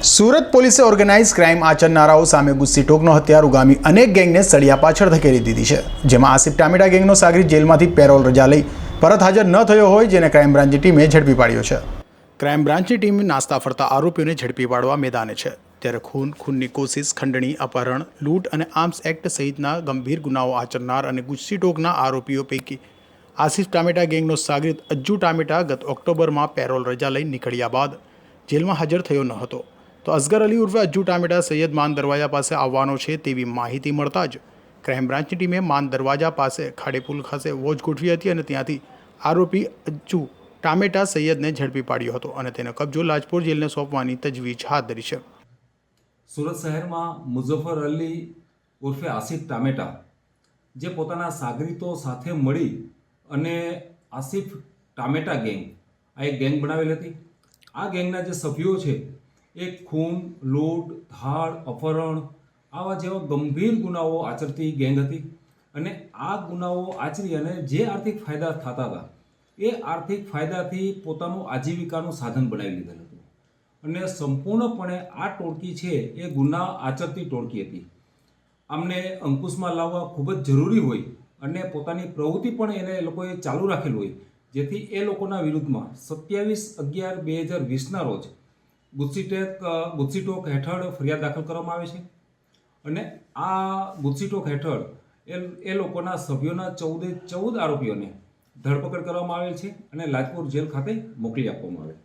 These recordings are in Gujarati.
સુરત પોલીસે ઓર્ગેનાઇઝ ક્રાઇમ આચરનારાઓ સામે ગુસ્સી ટોકનો હથિયાર ઉગામી અનેક ગેંગને સળિયા પાછળ ધકેલી દીધી છે, જેમાં આસિફ ટામેટા ગેંગનો સાગરીત જેલમાંથી પેરોલ રજા લઈ પરત હાજર ન થયો હોય, જેને ક્રાઇમ બ્રાન્ચની ટીમે ઝડપી પાડ્યો છે. ક્રાઇમ બ્રાન્ચની ટીમ નાસ્તા ફરતા આરોપીઓને ઝડપી પાડવા મેદાને છે, ત્યારે ખૂનની કોશિશ, ખંડણી, અપહરણ, લૂંટ અને આર્મ્સ એક્ટ સહિતના ગંભીર ગુનાઓ આચરનાર અને ગુસ્સી ટોકના આરોપીઓ પૈકી આસિફ ટામેટા ગેંગનો સાગરીત અજ્જુ ટામેટા ગત ઓક્ટોબરમાં પેરોલ રજા લઈ નીકળ્યા બાદ જેલમાં હાજર થયો ન હતો, તો અસગર અલી ઉર્ફે અજ્જુ ટામેટા સૈયદ માન દરવાજા પાસે આવવાનો છે તેવી માહિતી મળતા જ ક્રાઇમ બ્રાન્ચની ટીમે માન દરવાજા પાસે ખાડેપુલ ખાતે વોચ ગોઠવી હતી અને ત્યાંથી આરોપી અજ્જુ ટામેટા સૈયદને ઝડપી પાડ્યો હતો અને તેનો કબજો લાજપોર જેલને સોંપવાની તજવીજ હાથ ધરી છે. સુરત શહેરમાં મુઝફ્ફર અલી ઉર્ફે આસિફ ટામેટા જે પોતાના સાગરીતો સાથે મળી અને આસિફ ટામેટા ગેંગ આ એક ગેંગ બનાવેલી હતી. આ ગેંગના જે સભ્યો છે એ ખૂન, લૂંટ, ધાડ, અપહરણ આવા જેવા ગંભીર ગુનાઓ આચરતી ગેંગ હતી અને આ ગુનાઓ આચરી અને જે આર્થિક ફાયદા થતા હતા એ આર્થિક ફાયદાથી પોતાનું આજીવિકાનું સાધન બનાવી લીધેલું હતું અને સંપૂર્ણપણે આ ટોળકી છે એ ગુના આચરતી ટોળકી હતી. આમને અંકુશમાં લાવવા ખૂબ જ જરૂરી હોય અને પોતાની પ્રવૃત્તિ પણ એને લોકોએ ચાલુ રાખેલું હોય, જેથી એ લોકોના વિરુદ્ધમાં 27/11/2020ના રોજ ગુસ્સી ટોક હેઠળ ફરિયાદ દાખલ કરવામાં આવે છે અને આ ગુસ્સી ટોક હેઠળ એ લોકોના સભ્યોના 14 આરોપીઓને ધરપકડ કરવામાં આવેલ છે અને લાજપોર જેલ ખાતે મોકલી આપવામાં આવે.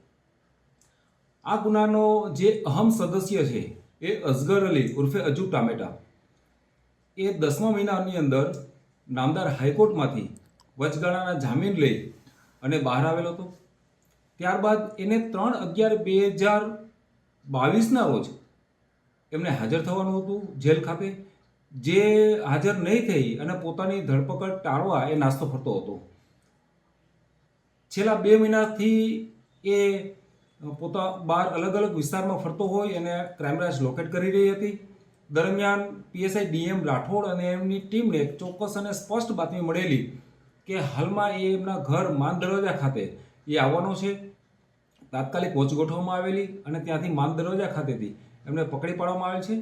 આ ગુનાનો જે અહમ સદસ્ય છે એ અસગર અલી ઉર્ફે અજ્જુ ટામેટા એ 10મા મહિનાની અંદર નામદાર હાઈકોર્ટમાંથી વચગાળાના જામીન લઈ અને બહાર આવેલો હતો. ત્યારબાદ એને 3/11/2022ના રોજ એમને હાજર થવાનું હતું જેલ ખાતે, જે હાજર નહીં થઈ અને પોતાની ધરપકડ ટાળવા એ નાસ્તો ફરતો હતો. છેલ્લા 2 મહિનાથી એ પોતા બહાર અલગ અલગ વિસ્તારમાં ફરતો હોય અને ક્રાઇમ બ્રાન્ચ લોકેટ કરી રહી હતી. દરમિયાન પીએસઆઈ ડીએમ રાઠોડ અને એમની ટીમને એક ચોક્કસ અને સ્પષ્ટ બાતમી મળેલી કે હાલમાં એ એમના ઘર માન દરવાજા ખાતે એ આવવાનો છે. તાત્કાલિક વોચ ગોઠવવામાં આવેલી અને ત્યાંથી માન દરવાજા ખાતેથી એમને પકડી પાડવામાં આવેલ છે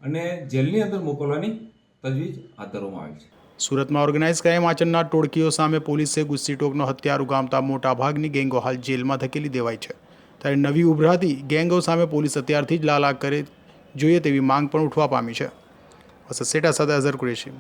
અને જેલની અંદર મોકલવાની તજવીજ હાથ ધરવામાં આવેલ છે. સુરતમાં ઓર્ગેનાઇઝ ક્રાઇમ આચરનાર ટોળકીઓ સામે પોલીસે ગુસ્સી ટોકનો હથિયાર ઉગામતા મોટાભાગની ગેંગો હાલ જેલમાં ધકેલી દેવાઈ છે, ત્યારે નવી ઉભરાતી ગેંગો સામે પોલીસ અત્યારથી જ લાલ આંખ કરે જોઈએ તેવી માંગ પણ ઉઠવા પામી છે. સેટા સાથે અઝર કુરેશી.